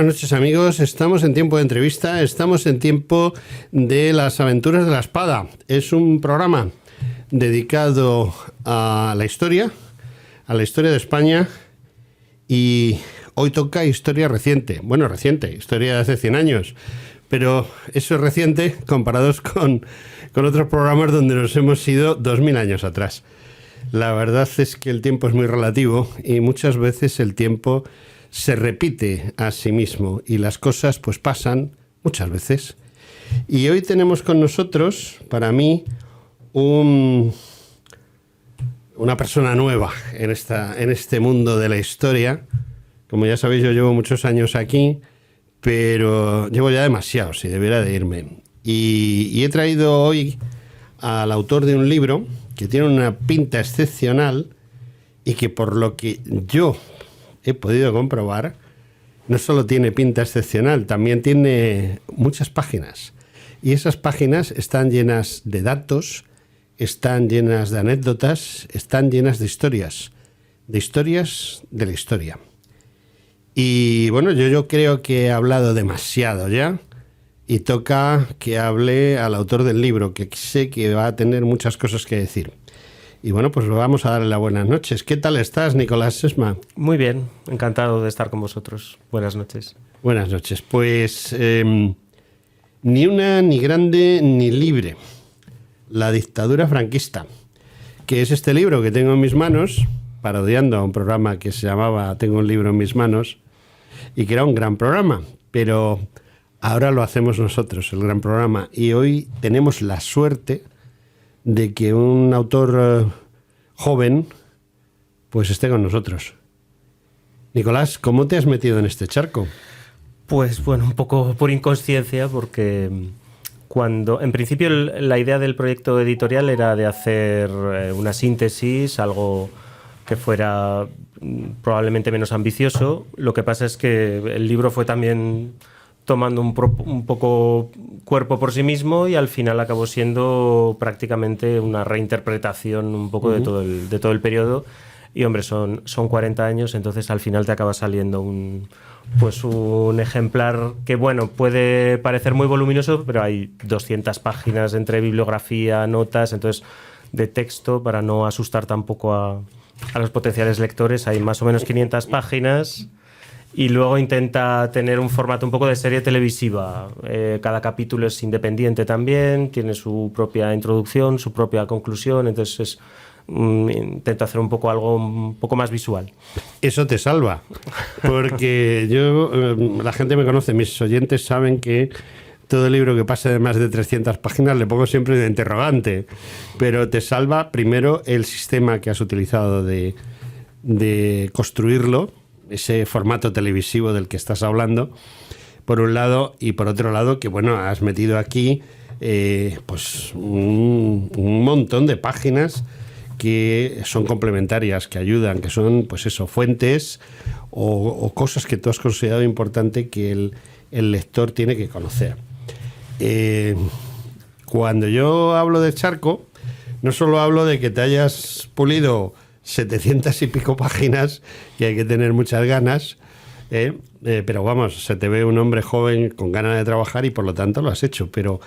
noches, amigos. Estamos en tiempo de entrevista, estamos en tiempo de las aventuras de la espada. Es un programa dedicado a la historia de España, y hoy toca historia reciente. Bueno, reciente, historia de hace 100 años, pero eso es reciente comparados con otros programas donde nos hemos ido 2000 años atrás. La verdad es que el tiempo es muy relativo y muchas veces el tiempo se repite a sí mismo y las cosas pues pasan muchas veces. Y hoy tenemos con nosotros, para mí, una persona nueva en este mundo de la historia. Como ya sabéis, yo llevo muchos años aquí, pero llevo ya demasiados y debería de irme. Y he traído hoy al autor de un libro que tiene una pinta excepcional y que, por lo que yo he podido comprobar, no solo tiene pinta excepcional, también tiene muchas páginas. Y esas páginas están llenas de datos, están llenas de anécdotas, están llenas de historias de la historia. Y bueno, yo creo que he hablado demasiado ya y toca que hable al autor del libro, que sé que va a tener muchas cosas que decir. Y bueno, pues vamos a darle las buenas noches. ¿Qué tal estás, Nicolás Sesma? Muy bien, encantado de estar con vosotros. Buenas noches. Buenas noches. Pues ni una, ni grande, ni libre. La dictadura franquista, que es este libro que tengo en mis manos, parodiando a un programa que se llamaba Tengo un libro en mis manos, y que era un gran programa, pero ahora lo hacemos nosotros, el gran programa. Y hoy tenemos la suerte de que un autor joven pues esté con nosotros. Nicolás, ¿cómo te has metido en este charco? Pues bueno, un poco por inconsciencia, porque cuando en principio la idea del proyecto editorial era de hacer una síntesis, algo que fuera probablemente menos ambicioso. Lo que pasa es que el libro fue también tomando un poco cuerpo por sí mismo y al final acabó siendo prácticamente una reinterpretación un poco de todo el periodo. Y hombre, son 40 años, entonces al final te acaba saliendo un ejemplar que, bueno, puede parecer muy voluminoso, pero hay 200 páginas entre bibliografía, notas, entonces de texto, para no asustar tampoco a los potenciales lectores, hay más o menos 500 páginas. Y luego intenta tener un formato un poco de serie televisiva. Cada capítulo es independiente también, tiene su propia introducción, su propia conclusión, entonces intenta hacer algo un poco más visual. Eso te salva, porque la gente me conoce, mis oyentes saben que todo el libro que pasa de más de 300 páginas le pongo siempre de interrogante, pero te salva primero el sistema que has utilizado de construirlo, ese formato televisivo del que estás hablando, por un lado, y por otro lado que, bueno, has metido aquí pues un montón de páginas que son complementarias, que ayudan, que son, pues eso, fuentes o cosas que tú has considerado importante que el lector tiene que conocer. Cuando yo hablo de charco, no solo hablo de que te hayas pulido 700 y pico páginas, que hay que tener muchas ganas, pero vamos, se te ve un hombre joven con ganas de trabajar y por lo tanto lo has hecho. Pero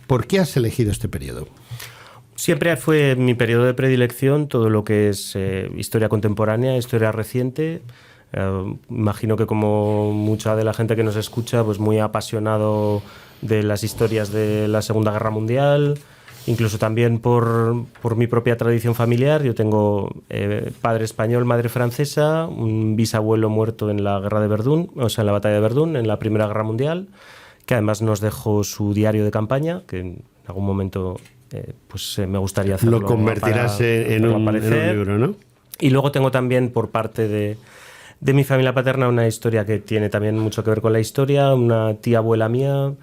¿por qué has elegido este periodo? Siempre fue mi periodo de predilección todo lo que es historia contemporánea, historia reciente. Imagino que, como mucha de la gente que nos escucha, pues muy apasionado de las historias de la Segunda Guerra Mundial, incluso también por mi propia tradición familiar. Yo tengo padre español, madre francesa, un bisabuelo muerto en la guerra de Verdún, o sea, en la batalla de Verdún, en la Primera Guerra Mundial, que además nos dejó su diario de campaña, que en algún momento me gustaría hacerlo. Lo convertirás en un libro, ¿no? Y luego tengo también, por parte de mi familia paterna, una historia que tiene también mucho que ver con la historia. Una tía abuela mía,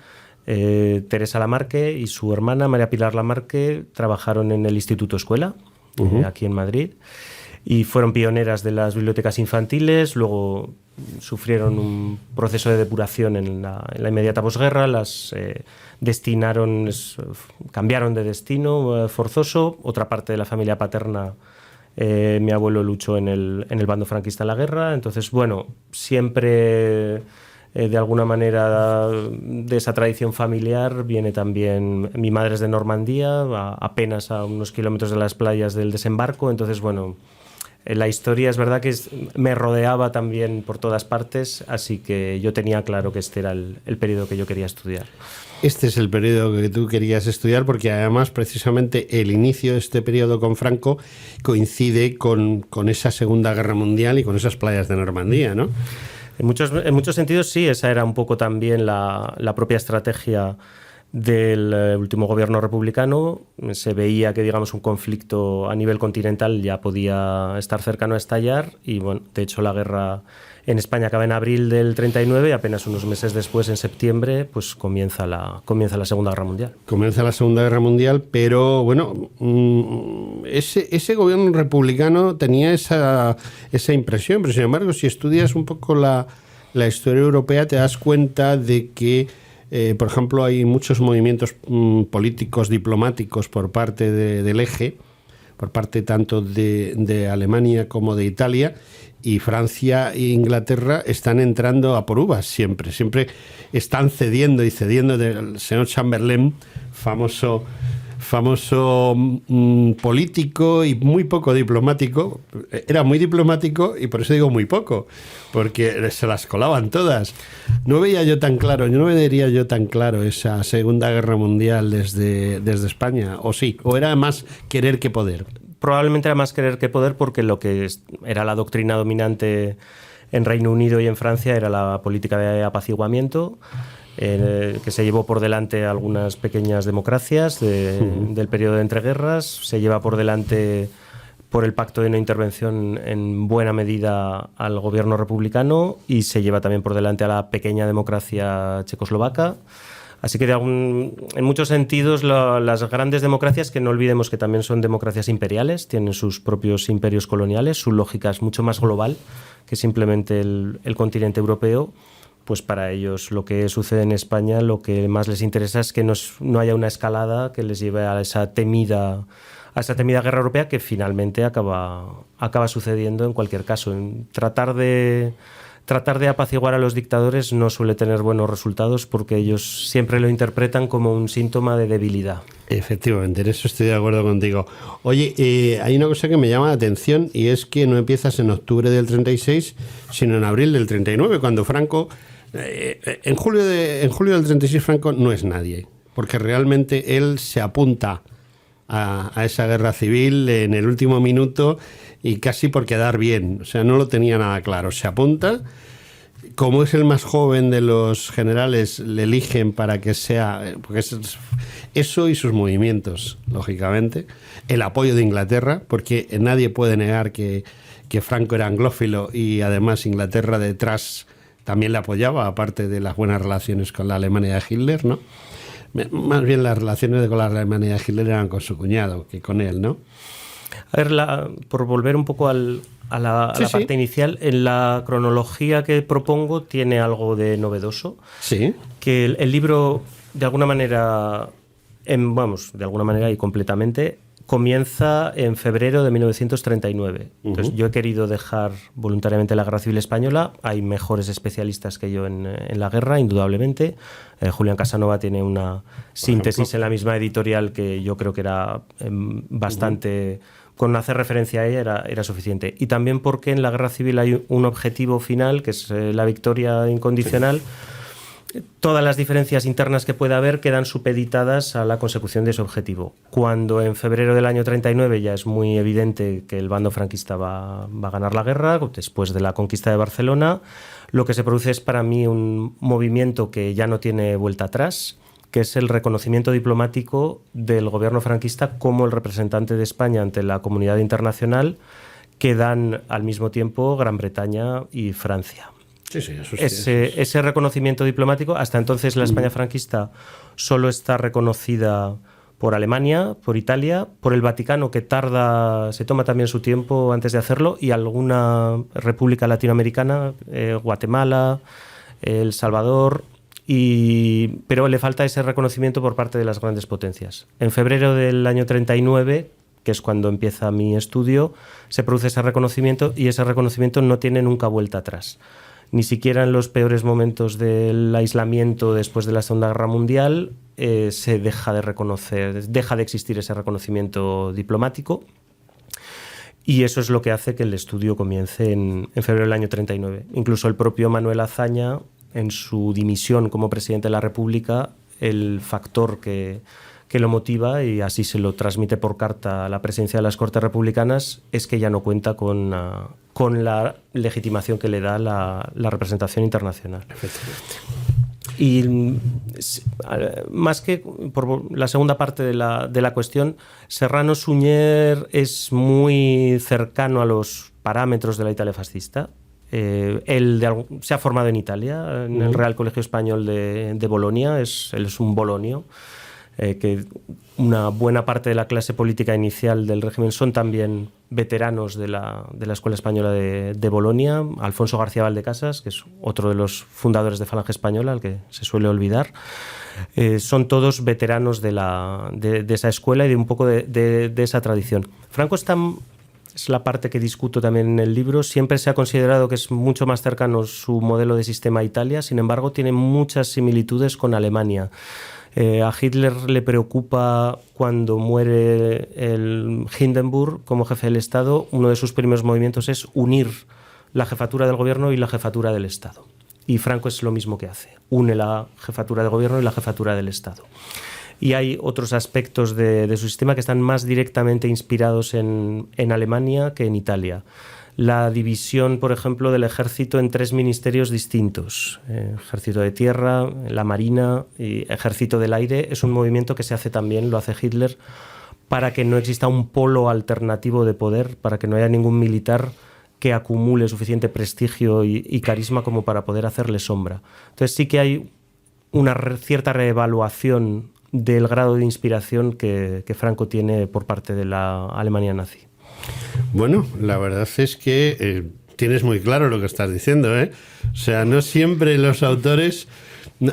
Teresa Lamarque, y su hermana María Pilar Lamarque trabajaron en el Instituto Escuela, aquí en Madrid, y fueron pioneras de las bibliotecas infantiles. Luego sufrieron un proceso de depuración en la inmediata posguerra, las cambiaron de destino forzoso. Otra parte de la familia paterna, mi abuelo luchó en el bando franquista en la guerra. Entonces, bueno, siempre de alguna manera de esa tradición familiar viene también. Mi madre es de Normandía, apenas a unos kilómetros de las playas del Desembarco, entonces bueno, la historia es verdad que me rodeaba también por todas partes, así que yo tenía claro que este era el periodo que yo quería estudiar. Este es el periodo que tú querías estudiar porque además precisamente el inicio de este periodo con Franco coincide con esa Segunda Guerra Mundial y con esas playas de Normandía, ¿no? En muchos sentidos sí, esa era un poco también la propia estrategia del último gobierno republicano. Se veía que, digamos, un conflicto a nivel continental ya podía estar cercano a estallar y, bueno, de hecho la guerra en España acaba en abril del 39 y apenas unos meses después, en septiembre, pues comienza la Segunda Guerra Mundial. Comienza la Segunda Guerra Mundial, pero bueno, ese gobierno republicano tenía esa impresión, pero sin embargo, si estudias un poco la historia europea, te das cuenta de que por ejemplo, hay muchos movimientos políticos, diplomáticos por parte del eje, por parte tanto de Alemania como de Italia, y Francia e Inglaterra están entrando a por uvas siempre están cediendo y cediendo. Del señor Chamberlain, famoso político y muy poco diplomático. Era muy diplomático y por eso digo muy poco, porque se las colaban todas. No veía yo tan claro, no vería yo tan claro esa Segunda Guerra Mundial desde España, o sí, o era más querer que poder. Probablemente era más querer que poder, porque lo que era la doctrina dominante en Reino Unido y en Francia era la política de apaciguamiento, que se llevó por delante algunas pequeñas democracias del periodo de entreguerras, se lleva por delante por el pacto de no intervención en buena medida al gobierno republicano y se lleva también por delante a la pequeña democracia checoslovaca. Así que en muchos sentidos las grandes democracias, que no olvidemos que también son democracias imperiales, tienen sus propios imperios coloniales, su lógica es mucho más global que simplemente el continente europeo. Pues para ellos lo que sucede en España, lo que más les interesa es que no haya una escalada que les lleve a esa temida guerra europea, que finalmente acaba sucediendo en cualquier caso. Tratar de apaciguar a los dictadores no suele tener buenos resultados, porque ellos siempre lo interpretan como un síntoma de debilidad. Efectivamente, en eso estoy de acuerdo contigo. Oye, hay una cosa que me llama la atención, y es que no empiezas en octubre del 36, sino en abril del 39, cuando Franco... En julio del 36 Franco no es nadie, porque realmente él se apunta a esa guerra civil en el último minuto y casi por quedar bien. O sea, no lo tenía nada claro. Se apunta, como es el más joven de los generales, le eligen para que sea... Porque eso y sus movimientos, lógicamente. El apoyo de Inglaterra, porque nadie puede negar que Franco era anglófilo y además Inglaterra detrás también le apoyaba, aparte de las buenas relaciones con la Alemania de Hitler, ¿no? Más bien las relaciones con la Alemania de Hitler eran con su cuñado que con él, ¿no? A ver, por volver un poco a la parte inicial, en la cronología que propongo tiene algo de novedoso. Sí. Que el libro, de alguna manera, de alguna manera y completamente, comienza en febrero de 1939. Entonces, yo he querido dejar voluntariamente la Guerra Civil Española. Hay mejores especialistas que yo en la guerra, indudablemente. Julián Casanova tiene una síntesis en la misma editorial que yo creo que era bastante... Con hacer referencia a ella era suficiente. Y también porque en la Guerra Civil hay un objetivo final, que es la victoria incondicional. Sí. Todas las diferencias internas que pueda haber quedan supeditadas a la consecución de ese objetivo. Cuando en febrero del año 39 ya es muy evidente que el bando franquista va a ganar la guerra, después de la conquista de Barcelona, lo que se produce es para mí un movimiento que ya no tiene vuelta atrás, que es el reconocimiento diplomático del gobierno franquista como el representante de España ante la comunidad internacional, que dan al mismo tiempo Gran Bretaña y Francia. Sí, eso sí, ese reconocimiento diplomático, hasta entonces la España franquista solo está reconocida por Alemania, por Italia, por el Vaticano, que se toma también su tiempo antes de hacerlo, y alguna república latinoamericana, Guatemala, El Salvador, pero le falta ese reconocimiento por parte de las grandes potencias. En febrero del año 39, que es cuando empieza mi estudio, se produce ese reconocimiento, y ese reconocimiento no tiene nunca vuelta atrás. Ni siquiera en los peores momentos del aislamiento después de la Segunda Guerra Mundial se deja de reconocer, deja de existir ese reconocimiento diplomático. Y eso es lo que hace que el estudio comience en febrero del año 39. Incluso el propio Manuel Azaña, en su dimisión como presidente de la República, el factor que lo motiva, y así se lo transmite por carta a la presidencia de las Cortes Republicanas, es que ya no cuenta con la legitimación que le da la representación internacional. Y más que por la segunda parte de la cuestión, Serrano Suñer es muy cercano a los parámetros de la Italia fascista. Él se ha formado en Italia, en el Real Colegio Español de Bolonia, él es un bolonio, que una buena parte de la clase política inicial del régimen son también veteranos de la Escuela Española de Bolonia. Alfonso García Valdecasas, que es otro de los fundadores de Falange Española, al que se suele olvidar. Son todos veteranos de esa escuela y de un poco de esa tradición. Franco es la parte que discuto también en el libro. Siempre se ha considerado que es mucho más cercano su modelo de sistema a Italia, sin embargo tiene muchas similitudes con Alemania. A Hitler le preocupa cuando muere el Hindenburg como jefe del Estado. Uno de sus primeros movimientos es unir la jefatura del gobierno y la jefatura del Estado. Y Franco es lo mismo que hace. Une la jefatura del gobierno y la jefatura del Estado. Y hay otros aspectos de su sistema que están más directamente inspirados en Alemania que en Italia. La división, por ejemplo, del ejército en 3 ministerios distintos. Ejército de tierra, la marina y ejército del aire es un movimiento que se hace también, lo hace Hitler, para que no exista un polo alternativo de poder, para que no haya ningún militar que acumule suficiente prestigio y carisma como para poder hacerle sombra. Entonces sí que hay una cierta reevaluación del grado de inspiración que Franco tiene por parte de la Alemania nazi. Bueno, la verdad es que tienes muy claro lo que estás diciendo, ¿eh? O sea, no siempre los autores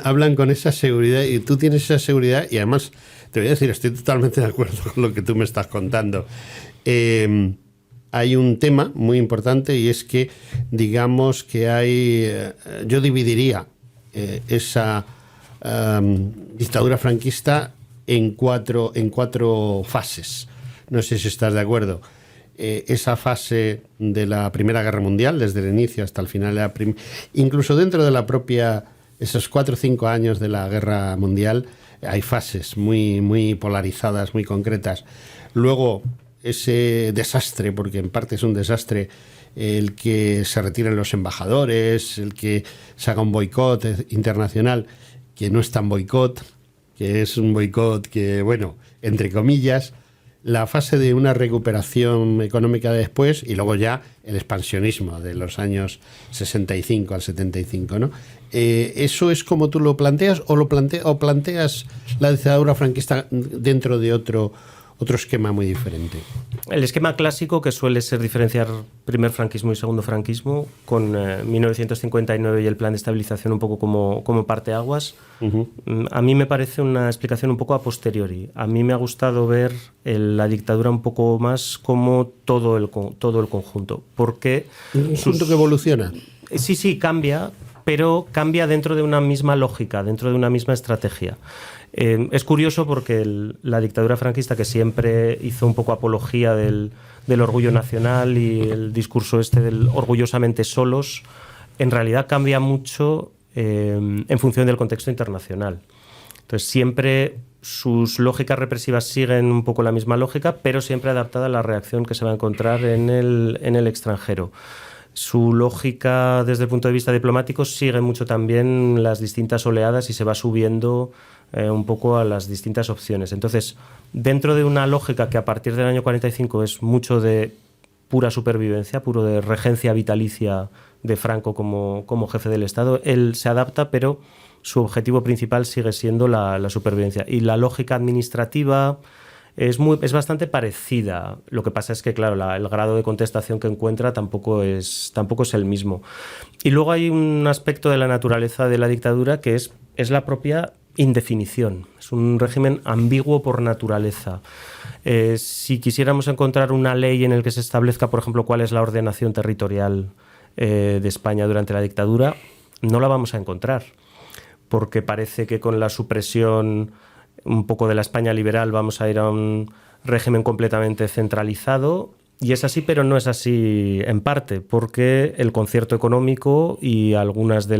hablan con esa seguridad y tú tienes esa seguridad y además, te voy a decir, estoy totalmente de acuerdo con lo que tú me estás contando. Hay un tema muy importante y es que, digamos que yo dividiría esa dictadura franquista en cuatro fases. No sé si estás de acuerdo. Esa fase de la Primera Guerra Mundial, desde el inicio hasta el final, incluso dentro de la propia, esos 4 o 5 años de la Guerra Mundial, hay fases muy, muy polarizadas, muy concretas. Luego, ese desastre, porque en parte es un desastre, el que se retiren los embajadores, el que se haga un boicot internacional, que no es tan boicot, que es un boicot que, bueno, entre comillas, la fase de una recuperación económica de después y luego ya el expansionismo de los años 65 al 75, ¿no? ¿Eso es como tú lo planteas o planteas la dictadura franquista dentro de otro esquema muy diferente? El esquema clásico, que suele ser diferenciar primer franquismo y segundo franquismo, con 1959 y el plan de estabilización un poco como parteaguas, a mí me parece una explicación un poco a posteriori. A mí me ha gustado ver la dictadura un poco más como todo el conjunto. Porque ¿un conjunto que evoluciona? Sí, cambia, pero cambia dentro de una misma lógica, dentro de una misma estrategia. Es curioso porque la dictadura franquista, que siempre hizo un poco apología del orgullo nacional y el discurso del orgullosamente solos, en realidad cambia mucho en función del contexto internacional. Entonces siempre sus lógicas represivas siguen un poco la misma lógica, pero siempre adaptada a la reacción que se va a encontrar en el extranjero. Su lógica desde el punto de vista diplomático sigue mucho también las distintas oleadas y se va subiendo un poco a las distintas opciones. Entonces, dentro de una lógica que a partir del año 45 es mucho de pura supervivencia, puro de regencia vitalicia de Franco como jefe del Estado, él se adapta, pero su objetivo principal sigue siendo la supervivencia. Y la lógica administrativa es bastante parecida. Lo que pasa es que, claro, el grado de contestación que encuentra tampoco es el mismo. Y luego hay un aspecto de la naturaleza de la dictadura que es la propia indefinición. Es un régimen ambiguo por naturaleza. Si quisiéramos encontrar una ley en la que se establezca, por ejemplo, cuál es la ordenación territorial de España durante la dictadura, no la vamos a encontrar, porque parece que con la supresión un poco de la España liberal vamos a ir a un régimen completamente centralizado. Y es así, pero no es así en parte, porque el concierto económico y algunas de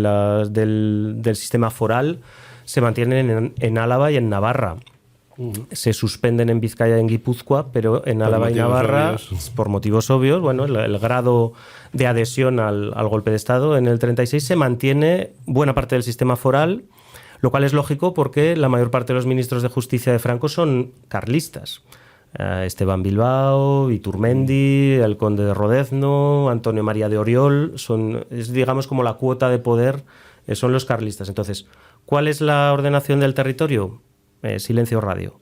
del sistema foral se mantienen en Álava y en Navarra. Se suspenden en Vizcaya y en Guipúzcoa, pero en Álava y Navarra, por motivos obvios, bueno, el grado de adhesión al golpe de Estado en el 36 se mantiene buena parte del sistema foral, lo cual es lógico porque la mayor parte de los ministros de Justicia de Franco son carlistas. Esteban Bilbao, Iturmendi, el conde de Rodezno, Antonio María de Oriol, es digamos como la cuota de poder, son los carlistas. Entonces, ¿cuál es la ordenación del territorio? Silencio radio.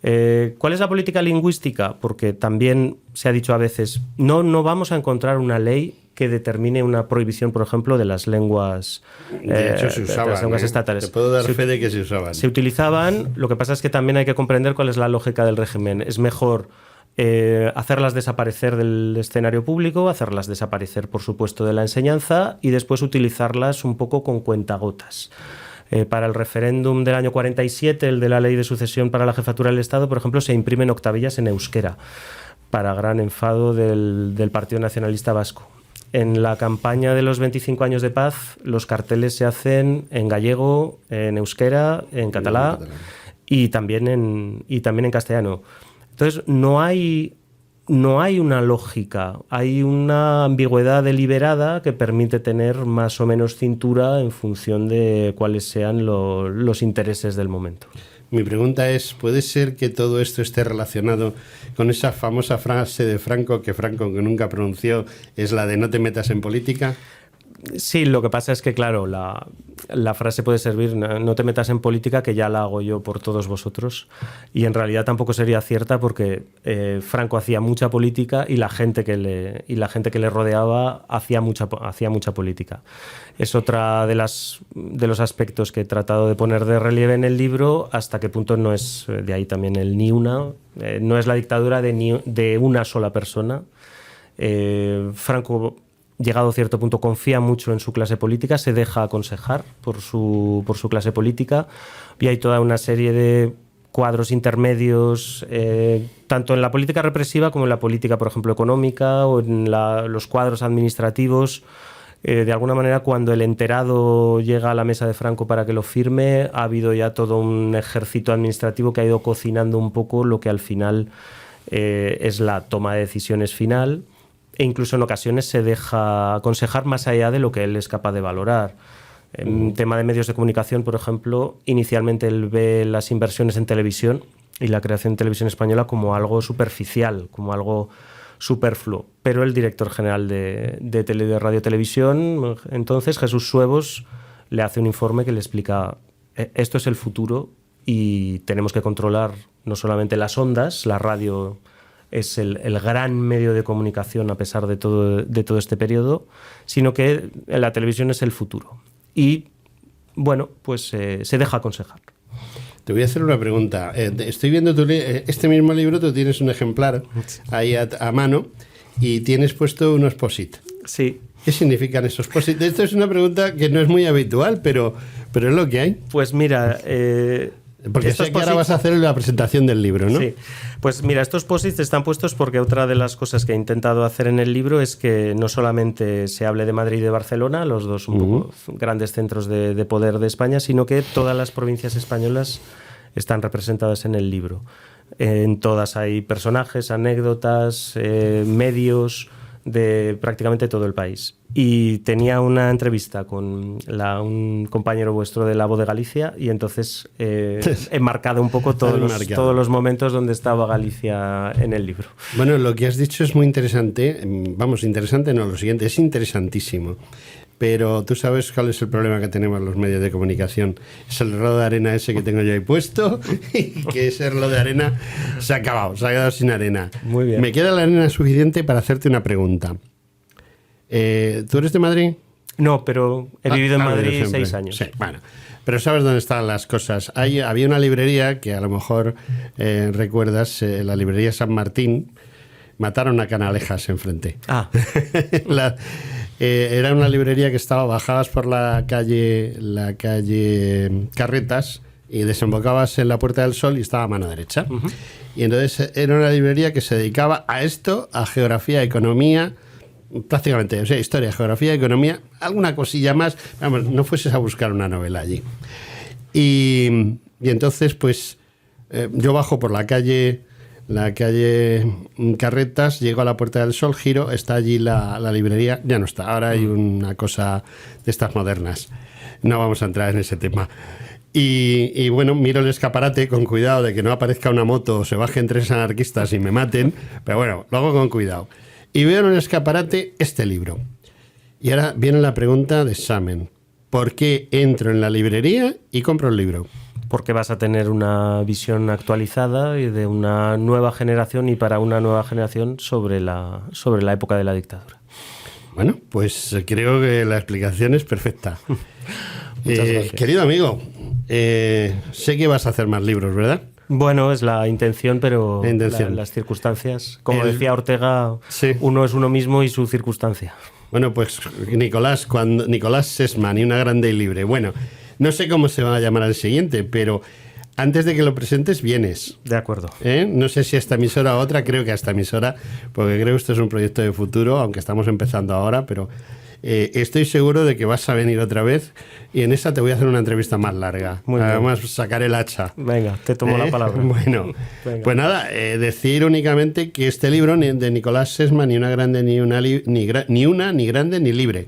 ¿Cuál es la política lingüística? Porque también se ha dicho a veces, no vamos a encontrar una ley que determine una prohibición, por ejemplo, de las lenguas, de hecho, se usaban, de las lenguas estatales. Te puedo dar fe de que se usaban. Se utilizaban, lo que pasa es que también hay que comprender cuál es la lógica del régimen. Es mejor hacerlas desaparecer del escenario público, hacerlas desaparecer, por supuesto, de la enseñanza y después utilizarlas un poco con cuentagotas. Para el referéndum del año 47, el de la ley de sucesión para la jefatura del Estado, por ejemplo, se imprimen octavillas en euskera, para gran enfado del Partido Nacionalista Vasco. En la campaña de los 25 años de paz, los carteles se hacen en gallego, en euskera, en catalán y también en castellano. Entonces, no hay una lógica, hay una ambigüedad deliberada que permite tener más o menos cintura en función de cuáles sean los intereses del momento. Mi pregunta es, ¿puede ser que todo esto esté relacionado con esa famosa frase de Franco que nunca pronunció, es la de no te metas en política? Sí, lo que pasa es que, claro, la frase puede servir, no te metas en política, que ya la hago yo por todos vosotros, y en realidad tampoco sería cierta porque Franco hacía mucha política y la gente que le rodeaba hacía mucha política. Es otra de los aspectos que he tratado de poner de relieve en el libro, hasta qué punto no es, de ahí también el ni una, no es la dictadura de una sola persona. Franco, llegado a cierto punto, confía mucho en su clase política, se deja aconsejar por su clase política, y hay toda una serie de cuadros intermedios, tanto en la política represiva como en la política, por ejemplo, económica, o en los cuadros administrativos. De alguna manera, cuando el enterado llega a la mesa de Franco para que lo firme, ha habido ya todo un ejército administrativo que ha ido cocinando un poco lo que al final es la toma de decisiones final, e incluso en ocasiones se deja aconsejar más allá de lo que él es capaz de valorar. En tema de medios de comunicación, por ejemplo, inicialmente él ve las inversiones en televisión y la creación de Televisión Española como algo superficial, como algo superfluo, pero el director general de Radio Televisión, entonces, Jesús Suevos, le hace un informe que le explica: esto es el futuro y tenemos que controlar no solamente las ondas, la radio es el gran medio de comunicación a pesar de todo este periodo, sino que la televisión es el futuro. Y bueno, pues se deja aconsejar. Te voy a hacer una pregunta. Estoy viendo este mismo libro, tú tienes un ejemplar ahí a mano y tienes puesto unos post-it. Sí. ¿Qué significan esos post-it? Esto es una pregunta que no es muy habitual, pero es lo que hay. Pues mira... porque sé que ahora vas a hacer la presentación del libro, ¿no? Sí. Pues mira, estos post-its están puestos porque otra de las cosas que he intentado hacer en el libro es que no solamente se hable de Madrid y de Barcelona, los dos un poco grandes centros de poder de España, sino que todas las provincias españolas están representadas en el libro. En todas hay personajes, anécdotas, medios de prácticamente todo el país. Y tenía una entrevista con un compañero vuestro de La Voz de Galicia, y entonces he marcado un poco todos los momentos donde estaba Galicia en el libro. Bueno, lo que has dicho es muy interesante. Vamos, interesante no, lo siguiente, es interesantísimo. Pero tú sabes cuál es el problema que tenemos los medios de comunicación. Es el reloj de arena ese que tengo yo ahí puesto, y que ese reloj de arena se ha acabado, se ha quedado sin arena. Muy bien. Me queda la arena suficiente para hacerte una pregunta. ¿Tú eres de Madrid? No, pero he vivido en Madrid 6 años. Sí, bueno. Pero sabes dónde están las cosas. Había una librería que a lo mejor recuerdas, la librería San Martín. Mataron a Canalejas enfrente. Era una librería que bajabas por la calle Carretas y desembocabas en la Puerta del Sol y estaba a mano derecha. Uh-huh. Y entonces era una librería que se dedicaba a esto, a geografía, economía, prácticamente, o sea, historia, geografía, economía, alguna cosilla más. Vamos, no fueses a buscar una novela allí. Y entonces, pues, yo bajo por la calle Carretas, llego a la Puerta del Sol, giro, está allí la librería, ya no está, ahora hay una cosa de estas modernas. No vamos a entrar en ese tema. Y bueno, miro el escaparate con cuidado de que no aparezca una moto o se bajen 3 anarquistas y me maten, pero bueno, lo hago con cuidado. Y veo en el escaparate este libro. Y ahora viene la pregunta de examen. ¿Por qué entro en la librería y compro el libro? Porque vas a tener una visión actualizada y de una nueva generación y para una nueva generación sobre la época de la dictadura. Bueno, pues creo que la explicación es perfecta. Querido amigo, sé que vas a hacer más libros, ¿verdad? Bueno, es la intención, pero las circunstancias, como decía Ortega, sí. Uno es uno mismo y su circunstancia. Bueno, pues Nicolás Sesman y Una grande y libre. Bueno, no sé cómo se va a llamar el siguiente, pero antes de que lo presentes, vienes. De acuerdo. No sé si a esta emisora o a otra, creo que a esta emisora, porque creo que esto es un proyecto de futuro, aunque estamos empezando ahora, pero estoy seguro de que vas a venir otra vez y en esa te voy a hacer una entrevista más larga. Además, sacar el hacha. Venga, te tomo la palabra. Bueno, pues nada, decir únicamente que este libro de Nicolás Sesman, ni una grande, ni grande, ni libre,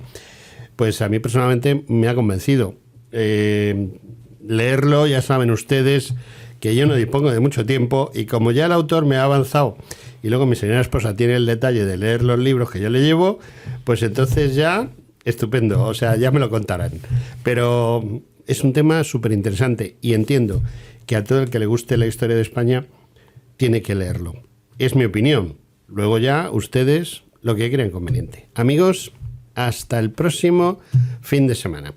pues a mí personalmente me ha convencido. Leerlo, ya saben ustedes que yo no dispongo de mucho tiempo y como ya el autor me ha avanzado y luego mi señora esposa tiene el detalle de leer los libros que yo le llevo, pues entonces ya estupendo, o sea, ya me lo contarán. Pero es un tema súper interesante y entiendo que a todo el que le guste la historia de España tiene que leerlo. Es mi opinión. Luego ya ustedes lo que crean conveniente. Amigos, hasta el próximo fin de semana.